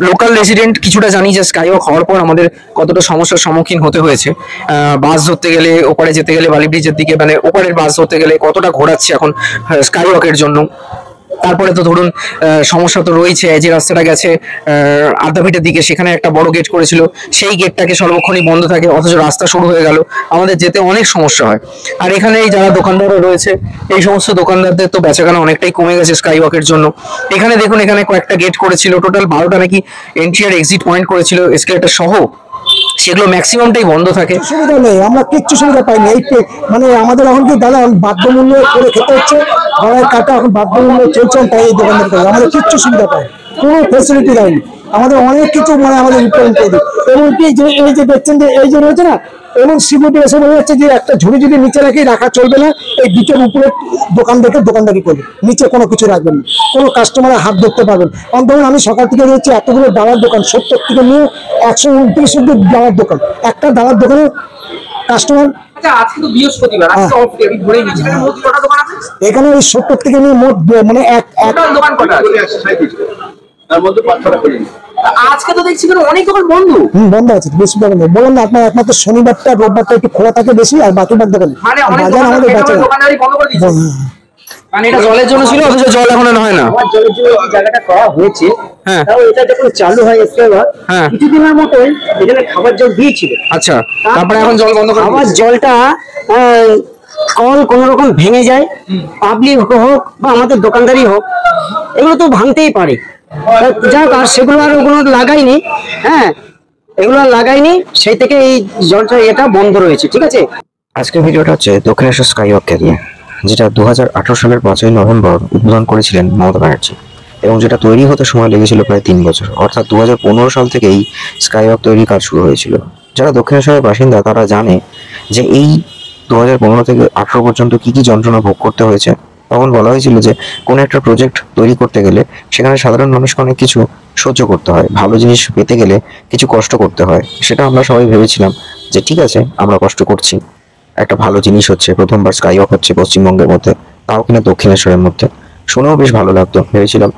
Local resident কিছুটা জানি যে স্কাইওয়াক হওয়ার পর আমাদের কতটা সমস্যার সম্মুখীন হতে হয়েছে। বাস ধরতে গেলে, ওপারে যেতে গেলে বালি ব্রিজের দিকে, মানে ওপারের বাস ধরতে গেলে কতটা ঘোরাচ্ছে এখন স্কাইওয়াকের জন্য। তারপরে তো ধরুন সমস্যা তো রয়েছে, যে রাস্তাটা গেছে আদ্যাপীঠের দিকে, সেখানে একটা বড় গেট করেছিল, সেই গেটটাকে সর্বক্ষণই বন্ধ থাকে, অথচ রাস্তা শুরু হয়ে গেল, আমাদের যেতে অনেক সমস্যা হয়। আর এখানে এই যারা দোকানদাররা রয়েছে, এই সমস্ত দোকানদারদের তো বেচাকেনা অনেকটাই কমে গেছে স্কাইওয়াকের জন্য। এখানে দেখুন, এখানে কয়েকটা গেট করেছিল, টোটাল 12টা নাকি এন্ট্রি আর এক্সিট পয়েন্ট করেছিল এসকেলেটর সহ, সেগুলো ম্যাক্সিমামটাই বন্ধ থাকে। সুবিধা নেই, আমরা কিচ্ছু সুবিধা পাইনি। এই মানে আমাদের এখন কি দাদা বাধ্যমূল্য করে খেতে হচ্ছে, ভাড়ায় কাটা এখন বাধ্যমূল্য চলছে, তাই এই দোকানদার করে আমাদের কিচ্ছু সুবিধা পাই, কোনো ফেসিলিটি দেয়নি আমাদের, অনেক কিছু মানে আমাদের রিপ্রেজেন্ট করে দিই। এমনকি যে এই যে দেখছেন যে এই যে রয়েছে না, এবং সিকিউরিটি এসে বলে যাচ্ছে যে একটা ঝুড়ি যদি নিচে রাখা চলবে না, এই দুটোর উপরে দোকান দেখে দোকানদারি করবে, নিচে কোনো কিছু রাখবেন না, কোনো কাস্টমারের হাত ধরতে পারবেন। ধরুন আমি সকাল থেকে রয়েছি এতগুলো ডালার দোকান, 70 থেকে নিয়ে 129 অব্দি ডালার দোকান, একটা ডালার দোকানে কাস্টমার। এখানে ওই 70 থেকে নিয়ে মোট মানে এক দোকান কটা তার মধ্যে 5-6টা করে। আজকে তো দেখছি অনেক দোকান বন্ধ বন্ধ আছে, বেশি দোকান নেই। বলুন না, আপনার একমাত্র শনিবারটা রোববারটা একটু খোলা থাকে বেশি, আর বাকি বার দোকান মানে বাজার আমাদের দোকানদারি বন্ধ করে দিয়েছে। মানে এটা জলের জন্য ছিল, অথচ জল এখন হয় না। আমার জলের জন্য এই জায়গাটা করা হয়েছে, হ্যাঁ, তাও এটা যখন চালু হয় স্কাইওয়াক কিছুদিনের মতোই এখানে খাবার জল দিয়েছিল। আচ্ছা, তারপরে এখন জল বন্ধ করে আবার জলটা কল কোন রকম ভেঙে যায়, পাবলিক হোক বা আমাদের দোকানদারি হোক, এগুলো তো ভাঙতেই পারে। যাক, আর সেগুলো আর ওগুলো লাগাইনি, হ্যাঁ, এগুলো লাগাইনি, সেই থেকে এই জলটা এটা বন্ধ রয়েছে। ঠিক আছে, আজকের ভিডিওটা হচ্ছে দক্ষিণেশ্বর স্কাইওয়াককে নিয়ে, যেটা 2018 সালের 5ই নভেম্বর উদ্বোধন করেছিলেন মমতা ব্যানার্জি, এবং যেটা তৈরি হতে সময় লেগেছিল প্রায় 3 বছর, অর্থাৎ 2015 সাল থেকে এই স্কাইওয়াক তৈরির কাজ শুরু হয়েছিল। যারা দক্ষিণেশ্বরের বাসিন্দা তারা জানে যে এই 2015 থেকে 18 পর্যন্ত কি কি যন্ত্রণা ভোগ করতে হয়েছে। তখন বলা হয়েছিল যে কোনো একটা প্রজেক্ট তৈরি করতে গেলে সেখানে সাধারণ মানুষকে অনেক কিছু সহ্য করতে হয়, ভালো জিনিস পেতে গেলে কিছু কষ্ট করতে হয়। সেটা আমরা সবাই ভেবেছিলাম যে ঠিক আছে, আমরা কষ্ট করছি, একটা ভালো জিনিস হচ্ছে, প্রথমবার স্কাইওয়াক হচ্ছে পশ্চিমবঙ্গের মধ্যে, তাও কিনা দক্ষিণেশ্বরের মধ্যে, শুনেও বেশ ভালো লাগতো। ভেবেছিলাম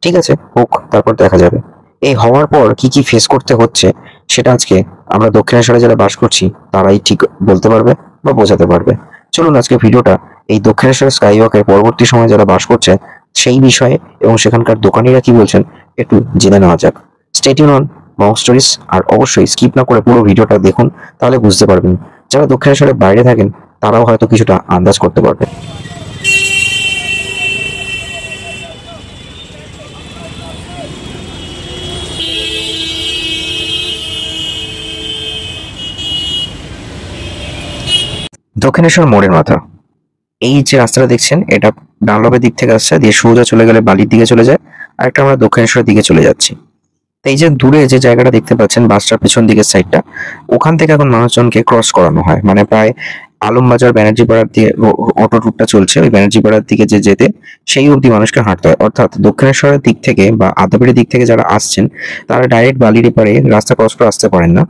ঠিক আছে হোক, তারপর দেখা যাবে। এই হওয়ার পর কি কি ফেস করতে হচ্ছে সেটা আজকে আমরা দক্ষিণেশ্বরে যারা বাস করছি তারাই ঠিক বলতে পারবে বা বোঝাতে পারবে। চলুন আজকে ভিডিওটা এই দক্ষিণেশ্বর স্কাইওয়াকের পরবর্তী সময় যারা বাস করছে সেই বিষয়ে এবং সেখানকার দোকানিরা কি বলছেন একটু জেনে নেওয়া যাক। স্টে টিউন অন মং স্টোরিজ, আর অবশ্যই স্কিপ না করে পুরো ভিডিওটা দেখুন, তাহলে বুঝতে পারবেন। যারা দক্ষিণেশ্বরের বাইরে থাকেন তারাও হয়তো কিছুটা আন্দাজ করতে পারবে। দক্ষিণেশ্বর মোড়ের মাথা, এই যে রাস্তাটা দেখছেন এটা ডানলপের দিক থেকে আসছে, দিয়ে সোজা চলে গেলে বালির দিকে চলে যায়, আর একটা আমরা দক্ষিণেশ্বরের দিকে চলে যাচ্ছি। এই যে দূরে যে জায়গাটা দেখতে পাচ্ছেন বাসটার পেছন দিকের সাইডটা, ওখান থেকে এখন মানুষজনকে ক্রস করানো হয়, মানে প্রায় আলমবাজার ব্যানার্জি পাড়ার দিয়ে অটো রুটটা চলছে, ওই ব্যানার্জি পাড়ার দিকে যে যেতে সেই অবধি মানুষকে হাঁটতে হয়। অর্থাৎ দক্ষিণেশ্বরের দিক থেকে বা আদ্যাপীঠের দিক থেকে যারা আসছেন তারা ডাইরেক্ট বালির এপারে রাস্তা ক্রস করে আসতে পারেন না,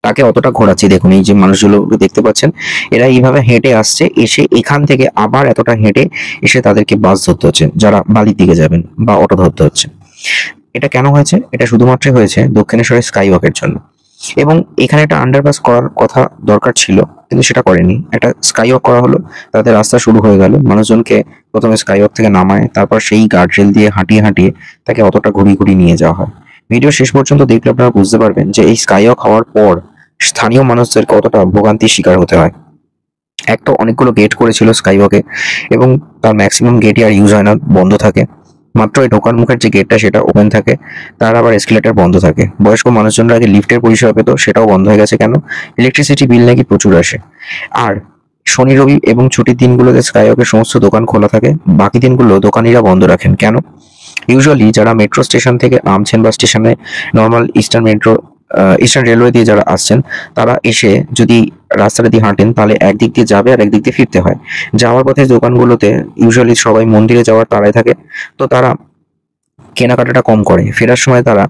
তাকে অতটা ঘোরাচ্ছি। দেখুন এই যে মানুষগুলো দেখতে পাচ্ছেন, এরা এইভাবে হেঁটে আসছে, এসে এখান থেকে আবার এতটা হেঁটে এসে তাদেরকে বাস ধরতে হচ্ছে যারা বালির দিকে যাবেন, বা অটো ধরতে হচ্ছে। এটা কেন হয়েছে? এটা শুধুমাত্র হয়েছে দক্ষিণেশ্বরের স্কাইওয়াকের জন্য। এবং এখানে একটা আন্ডারপাস করার কথা দরকার ছিল, কিন্তু সেটা করেনি। একটা স্কাইওয়াক করা হলো, তাতে রাস্তা শুরু হয়ে গেল, মানুষজনকে প্রথমে স্কাইওয়াক থেকে নামায়, তারপর সেই গার্ডরেল দিয়ে হাঁটিয়ে হাঁটিয়ে তাকে অতটা ঘুরিয়ে নিয়ে যাওয়া হয়। ভিডিও শেষ পর্যন্ত দেখলে আপনারা বুঝতে পারবেন যে এই স্কাইওয়াক হওয়ার পর স্থানীয় মানুষদের কতটা ভোগান্তির শিকার হতে হয়। এক তো অনেকগুলো গেট করেছিল স্কাইওয়াকে, এবং তার ম্যাক্সিমাম গেটই আর ইউজ হয় না, বন্ধ থাকে। মাত্র এই ঢোকার মুখের যে গেটটা সেটা ওপেন থাকে, তার আবার এসকেলেটর বন্ধ থাকে। বয়স্ক মানুষজনরা আগে লিফটের পরিষেবা পেত, সেটাও বন্ধ হয়ে গেছে। কেন? ইলেকট্রিসিটি বিল নাকি প্রচুর আসে। আর শনি রবি এবং ছুটির দিনগুলোতে স্কাইওয়াকের সমস্ত দোকান খোলা থাকে, বাকি দিনগুলো দোকানিরা বন্ধ রাখেন। কেন? ইউজুয়ালি যারা মেট্রো স্টেশন থেকে নামছেন বা স্টেশনে নর্মাল ইস্টার্ন রেলওয়ে দিয়ে যারা আসছেন, তারা এসে যদি রাস্তাটা দিয়ে হাঁটেন তাহলে একদিক দিয়ে যাবে আর একদিক দিয়ে ফিরতে হয়। যাওয়ার পথে দোকানগুলোতে ইউজুয়ালি সবাই মন্দিরে যাওয়ার তাড়ায় থাকে, তো তারা কেনাকাটাটা কম করে। ফেরার সময় তারা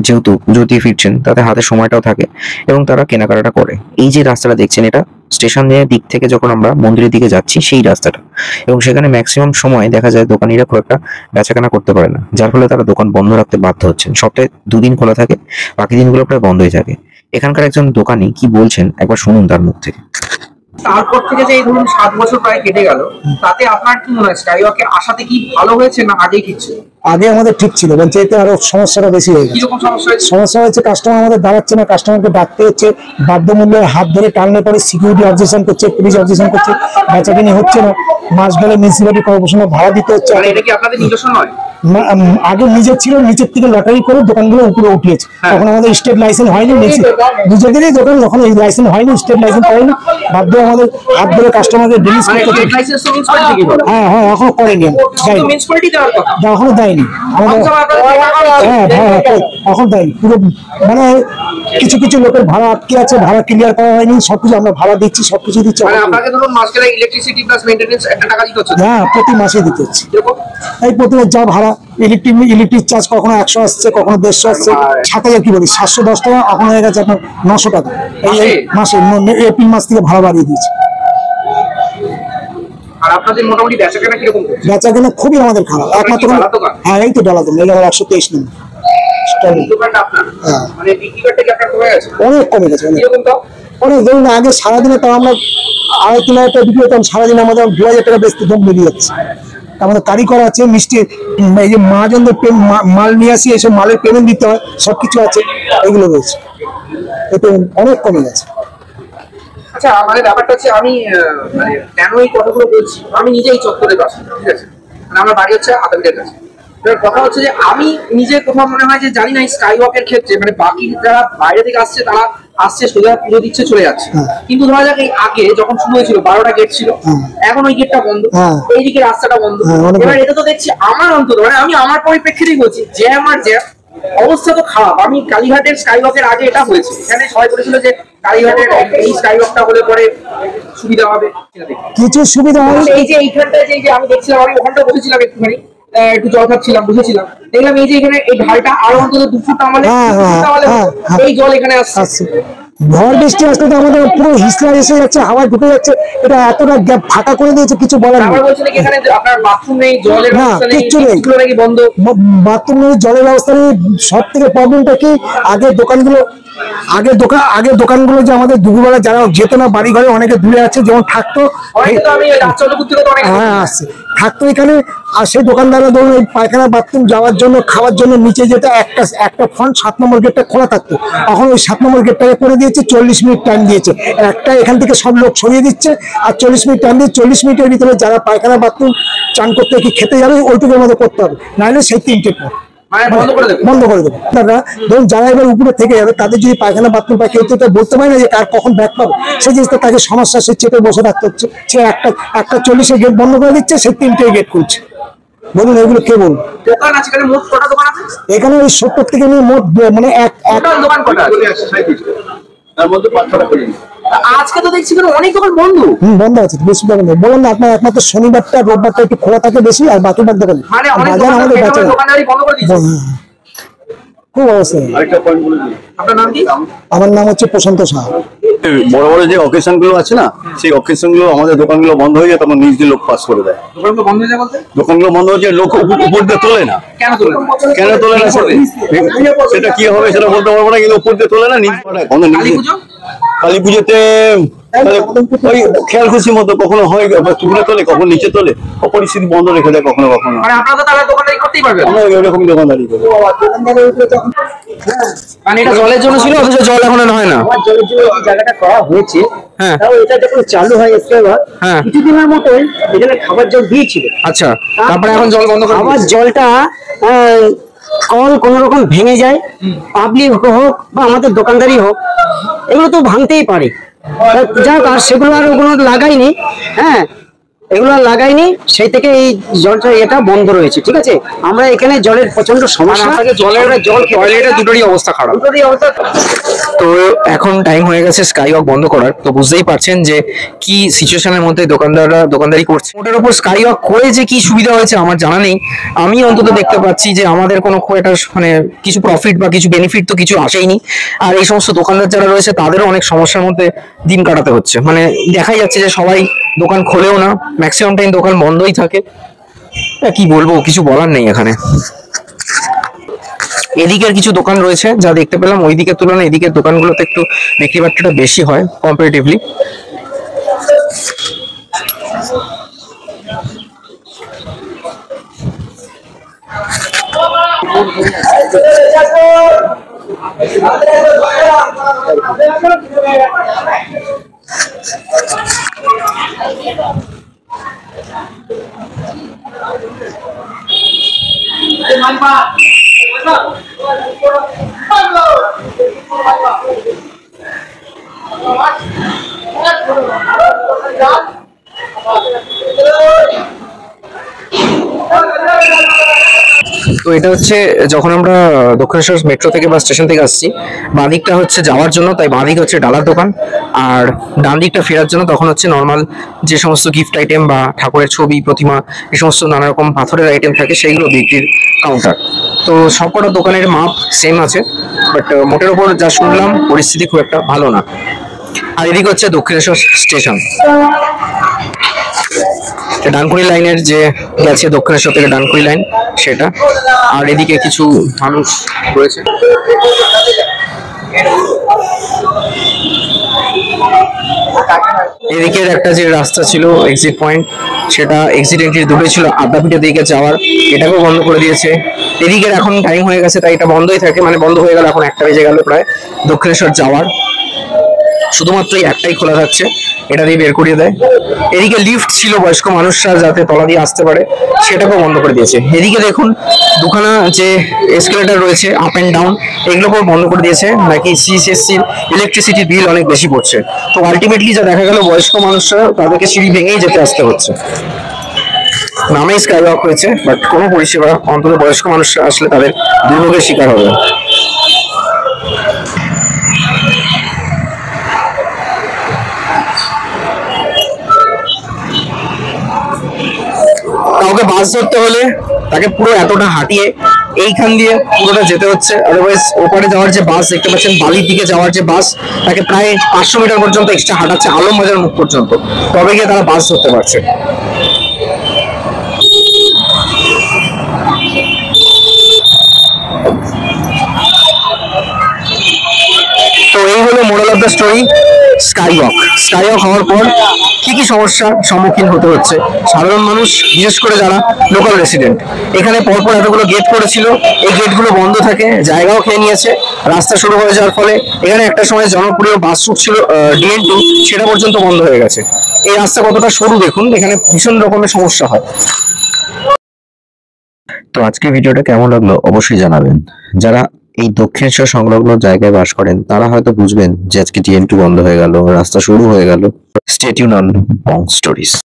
যেহেতু পুজো দিয়ে ফিরছেন তাদের হাতে সময়টাও থাকে এবং তারা কেনাকাটা করে। এই যে রাস্তাটা দেখছেন এটা স্টেশনের দিক থেকে যখন আমরা মন্দিরের দিকে যাচ্ছি সেই রাস্তাটা, এবং সেখানে ম্যাক্সিমাম সময় দেখা যায় দোকানিরা খুব একটা বেচাকেনা করতে পারে না, যার ফলে তারা দোকান বন্ধ রাখতে বাধ্য হচ্ছেন। সপ্তাহে 2 দিন খোলা থাকে, বাকি দিনগুলো প্রায় বন্ধই থাকে। এখানকার একজন দোকানি কি বলছেন একবার শুনুন তার মুখ থেকে। তারপর থেকে যে এই ধরুন 7 বছর প্রায় কেটে গেল, তাতে আপনার কি মনে হয় স্কাইওয়াকের আশাতে কি ভালো হয়েছে না আগেই ঠিক ছিল? আগে আমাদের ঠিক ছিল, বলছে এতে আরো সমস্যাটা বেশি হয়ে গেছে। কিরকম সমস্যা হয়েছে? সমস্যা হচ্ছে কাস্টমার আমাদের দাঁড়াচ্ছে না, কাস্টমারকে ডাকতে হচ্ছে, বাধ্যমূল্যের হাত ধরে টানলে পরে সিকিউরিটি অবজেকশন করছে, পুলিশ অবজেকশন করছে, বেচাকিনি হচ্ছে না। মাস গেলে মিউনিসিপ্যালিটি কর্পোরেশনে ভাড়া দিতে হচ্ছে। মানে এটা কি আপনাদের নিজস্ব নয়? আগে নিজের ছিল, নিচের থেকে লটারি করে দোকানগুলো উপরে উঠিয়েছে। তখন আমাদের স্টেট লাইসেন্স হয়নি, নিজেদেরই দোকান যখন এই লাইসেন্স হয়নি, স্টেট লাইসেন্স হয়নি, বাধ্য আমাদের হাত ধরে কাস্টমারকে ডিলিজ করতে হচ্ছে। লাইসেন্স তো মিউনিসিপ্যালিটি কি করে? হ্যাঁ হ্যাঁ, এখনো করেনি, দেয়নি, মিউনিসিপ্যালিটি দেওয়ার কথা, এখনো দেয়নি আমাদের। হ্যাঁ হ্যাঁ, এখন দেয়নি পুরো। মানে কিছু কিছু লোকের ভাড়া আটকে আছে, ভাড়া ক্লিয়ার করা হয়নি, সবকিছু আমরা ভাড়া দিচ্ছি, সবকিছু দিচ্ছি। মানে আপনাকে ধরুন মাস গেলে ইলেকট্রিসিটি প্লাস মেইনটেনেন্স একটা টাকা দিতে হচ্ছে? হ্যাঁ, প্রতি মাসে দিতে হচ্ছে। এরকম এই প্রতিদিন যা ভাড়া, ইলেকট্রিক চার্জ কখনো 100 আসছে, কখনো 150 আসছে, 7,000 কি বলি 710 টাকা, এখন হয়ে গেছে আপনার 900 টাকা এই মাসে। এপ্রিল মাস থেকে ভাড়া বাড়িয়ে দিয়েছে। আর আপনাদের মোটামুটি বেচাকেনা কিরকম করছে? বেচাকেনা খুবই আমাদের খারাপ, একমাত্র। হ্যাঁ, এই তো ডালা দোকান, এটা 123 নম্বর দোকানটা আপনার। হ্যাঁ, মানে বিক্রি করতে কি আপনার কমে গেছে? অনেক কমে গেছে, অনেক। কিরকম তাও? অনেক। ধরুন আগে সারাদিনে তাও আমরা 2,500-3,000 টাকা বিক্রি করতাম, সারাদিনে আমাদের 2,000 টাকা বেচতে দম বেরিয়ে যাচ্ছে। আমাদের কারিগর আছে, মিষ্টি, এই যে মহাজনদের মাল নিয়ে আসি, এইসব মালের পেমেন্ট দিতে হয়, সবকিছু আছে, এগুলো রয়েছে। এতে অনেক কমে গেছে। আচ্ছা, মানে ব্যাপারটা হচ্ছে আমি মানে কেন এই কথাগুলো বলছি, আমি নিজেই চত্বরে বাসিন্দা, ঠিক আছে? মানে আমার বাড়ি হচ্ছে আদালতের কাছে। এবার কথা হচ্ছে যে আমি নিজে কোথাও মনে হয় যে জানি না স্কাই ওয়াকের ক্ষেত্রে মানে বাকি যারা বাইরে থেকে আসছে তারা আসছে সোজা পুজো দিচ্ছে চলে যাচ্ছে, কিন্তু ধরা যাক এই আগে যখন শুরু হয়েছিল 12টা গেট ছিল, এখন ওই গেটটা বন্ধ, এইদিকে রাস্তাটা বন্ধ। এবার এটা তো দেখছি আমার অন্তত মানে আমি আমার পরিপ্রেক্ষিতেই বলছি, জ্যাম আর জ্যাম, অবস্থা তো খারাপ। আমি কালীঘাটের স্কাইওয়াকের আগে এটা হয়েছে, এখানে সবাই বলেছিল যে কালীঘাটের এই স্কাইওয়াকটা হলে পরে সুবিধা হবে, কিছু সুবিধা হয়। এই যে এইখানটা যে আমি দেখছিলাম, আমি ওখানটা বসেছিলাম একটুখানি, একটু জল খাচ্ছিলাম, বসেছিলাম, দেখলাম এই যে এখানে এই ঢালটা আরো অন্তত 2 ফুট নামালে এই জল এখানে আসছে। ঝড় বৃষ্টি আসলে তো আমাদের পুরো হিসলা এসে যাচ্ছে, হাওয়া ঢুকে যাচ্ছে, এটা এতটা গ্যাপ ফাঁকা করে দিয়েছে, কিছু বলার নেই। এখানে আপনার বাথরুম নেই, জলের ব্যবস্থা নেই, কিচ্ছু নেই, নাকি বন্ধ, বাথরুম নেই, জলের ব্যবস্থা নেই। সব থেকে প্রবলেমটা কি, আগে দোকানগুলো যে আমাদের দুপুরবেলা যারা যেত না, বাড়ি ঘরে অনেকে দূরে আছে, যেমন থাকতো, হ্যাঁ আসছে থাকতো এখানে, আর সেই দোকানদাররা ধরুন ওই পায়খানা বাথরুম যাওয়ার জন্য, খাওয়ার জন্য নিচে যেটা একটা ফ্রন্ট 7 নম্বর গেটটা খোলা থাকতো, এখন ওই 7 নম্বর গেটটাকে করে দিয়েছে, 40 মিনিট টাইম দিয়েছে। একটা এখান থেকে সব লোক সরিয়ে দিচ্ছে, আর 40 মিনিট টাইম দিয়ে 40 মিনিটের ভিতরে যারা পায়খানা বাথরুম চান করতে কি খেতে যাবে ওইটুকুর মধ্যে করতে হবে, নাহলে সেই 3টে পর বন্ধ করে দেবো। ধরুন যারা এবার উপরে থেকে যাবে তাদের যদি পায়খানা বাথরুম পায়, কেউ তো বলতে পারে না যে কার কখন ব্যাক পাবে, সেই জিনিসটা তাকে সমস্যা, সে চেপে বসে থাকতে হচ্ছে। সে একটা 40-এ গেট বন্ধ করে দিচ্ছে, সে 3টে গেট খুলছে। বলুন এগুলো কে বলুন? দোকান আছে এখানে, মোট কটা দোকান আছে এখানে? ওই 70 থেকে নিয়ে মোট মানে দোকান কটা আছে? তার মধ্যে 5-6টা খুলে আজকে তো দেখছি অনেক দোকান বন্ধ। বন্ধ আছে, বেশি দোকান নেই। বললাম না আপনার, একমাত্র শনিবারটা রোববারটা একটু খোলা থাকে বেশি, আর বাকি বার দোকান বাজার আমাদের বেচা খুব অবস্থা। আপনার নাম কি? আমার নাম হচ্ছে প্রশান্ত সাহা। বড় বড় যে অকেশন গুলো আছে না, সেই অকেশন গুলো আমাদের দোকানগুলো বন্ধ হয়ে যায়, তখন নিজ দিয়ে লোক পাস করে দেয়। দোকানগুলো বন্ধ হয়ে যায় বলতে? দোকানগুলো বন্ধ হয়ে যায়, লোক উপর দিয়ে তোলে না। কেন তোলে না সেটা কি হবে সেটা বলতে পারবো না, কিন্তু উপর দিয়ে তোলে না, নিজ কালী পুজোতে ওই খেয়াল খুশি মতো কখনো হয় তুলে তোলে, কখন নিচে তোলে, পরিস্থিতি বন্ধ রেখে দেয় কখনো কখনো। মানে আপনারা তাহলে দোকানদারি করতেই পারবেন? আমরা এরকম দোকানদারি করি। মানে এটা জলের জন্য ছিল, অথচ জল এখন হয় না। আমার জলের জন্য এই জায়গাটা করা হয়েছে, হ্যাঁ, তাও এটা যখন চালু হয় স্কাইওয়াক, হ্যাঁ, কিছুদিনের মতোই এখানে খাবার জল দিয়েছিল। আচ্ছা, তারপরে এখন জল বন্ধ করে খাবার জলটা কল কোন রকম ভেঙে যায়, পাবলিক হোক বা আমাদের দোকানদারি হোক, এগুলো তো ভাঙতেই পারে। যাক, আর সেগুলো আর ওগুলো লাগাইনি। হ্যাঁ, এগুলো লাগাইনি, সেই থেকে এই জলটা এটা বন্ধ রয়েছে। ঠিক আছে, আমরা এখানে জলের প্রচন্ড সমস্যা, জল টয়লেটের দুটোরই অবস্থা খারাপ। তো এখন টাইম হয়ে গেছে স্কাই ওয়াক বন্ধ করার। তো বুঝতেই পারছেন যে কি সিচুয়েশনের মধ্যে দোকানদাররা দোকানদারি করছে। ওটার উপর স্কাই ওয়াক করে যে কি সুবিধা হয়েছে আমার জানা নেই। আমি অন্তত দেখতে পাচ্ছি যে আমাদের কোনো খুব একটা মানে কিছু প্রফিট বা কিছু বেনিফিট তো কিছু আসেইনি। আর এই সমস্ত দোকানদার যারা রয়েছে তাদেরও অনেক সমস্যার মধ্যে দিন কাটাতে হচ্ছে। মানে দেখাই যাচ্ছে যে সবাই দোকান খোলেও না, ম্যাক্সিমাম টাইম দোকান বন্ধই থাকে। কি বলবো, কিছু বলার নেই এখানে। এদিকের কিছু দোকান রয়েছে যা দেখতে পেলাম, ওই দিকের তুলনায় এদিকের দোকানগুলোতে একটু বিক্রি বাট্টাটা বেশি হয় কম্পারেটিভলি। তো এটা হচ্ছে যখন আমরা দক্ষিণেশ্বর মেট্রো থেকে বা স্টেশন থেকে আসছি, বাঁ দিকটা হচ্ছে যাওয়ার জন্য, তাই বাঁ দিক হচ্ছে ডালার দোকান, আর ডান দিকটা ফেরার জন্য তখন হচ্ছে নর্মাল যে সমস্ত গিফট আইটেম বা ঠাকুরের ছবি প্রতিমা এই সমস্ত নানা রকম পাথরের আইটেম থাকে সেইগুলো বিক্রির কাউন্টার। তো সবকটা দোকানের মাপ সেম আছে, বাট মোটের ওপর যা শুনলাম পরিস্থিতি খুব একটা ভালো না। আর এদিকে হচ্ছে দক্ষিণেশ্বর স্টেশন, ডানকুনি লাইনের যে গেছে দক্ষিণেশ্বর থেকে ডানকুনি লাইন সেটা। আর এদিকে কিছু মানুষ রয়েছে। এদিকের একটা যে রাস্তা ছিল এক্সিট পয়েন্ট, সেটা এক্সিট এন্ট্রি দুটো ছিল, আদ্যাপীঠের দিকে যাওয়ার, এটাকেও বন্ধ করে দিয়েছে। এদিকের এখন টাইম হয়ে গেছে তাই এটা বন্ধই থাকে, মানে বন্ধ হয়ে গেল, এখন 1টা বেজে গেল প্রায়। দক্ষিণেশ্বর যাওয়ার শুধুমাত্র একটাই খোলা থাকছে, এটা দিয়ে বের করিয়ে দেয়। এদিকে লিফট ছিল বয়স্ক মানুষরা যাতে তলা দিয়ে আসতে পারে, সেটাকেও বন্ধ করে দিয়েছে। এদিকে দেখুন দুখানা যে এসকেলেটর রয়েছে আপ অ্যান্ড ডাউন, এগুলোকেও বন্ধ করে দিয়েছে, নাকি সিএসসির ইলেকট্রিসিটি বিল অনেক বেশি পড়ছে। তো আলটিমেটলি যা দেখা গেল বয়স্ক মানুষরা তাদেরকে সিঁড়ি ভেঙেই যেতে আসতে হচ্ছে। নামে স্কাই ওয়াক হয়েছে, বাট কোনো পরিষেবা অন্তত বয়স্ক মানুষরা আসলে তাদের দুর্ভোগের শিকার হবে। কাউকে বাস ধরতে হলে তাকে পুরো এতটা হাঁটিয়ে এইখান দিয়ে পুরোটা যেতে হচ্ছে, আদারওয়াইজ ওপারে যাওয়ার যে বাস দেখতে পাচ্ছেন, বালির দিকে যাওয়ার যে বাস, তাকে প্রায় 500 মিটার পর্যন্ত এক্সট্রা হাঁটাচ্ছে আলমবাজার মুখ পর্যন্ত, তবে গিয়ে তারা বাস ধরতে পারছে। তো এই হলো moral of the story, sky walk. Sky walk হওয়ার পর কি কি সমস্যার সম্মুখীন হতে হচ্ছে সাধারণ মানুষ, বিশেষ করে যারা লোকাল রেসিডেন্ট। এখানে পরপর এতগুলো গেট করেছিল, এই গেটগুলো বন্ধ থাকে, জায়গাও খেয়ে নিয়েছে। রাস্তা শুরু হয়ে যাওয়ার ফলে এখানে একটা সময় জনপ্রিয় বাস রুট ছিল DN2, সেটা পর্যন্ত বন্ধ হয়ে গেছে। এই রাস্তা কতটা সরু দেখুন, এখানে ভীষণ রকমের সমস্যা হয়। তো আজকে ভিডিওটা কেমন লাগলো অবশ্যই জানাবেন। যারা এই দক্ষিণেশ্বর সংলগ্ন জায়গায় বাস করেন তারা হয়তো বুঝবেন যে আজকে DN2 বন্ধ হয়ে গেল, রাস্তা শুরু হয়ে গেল। Stay tune on Bong stories.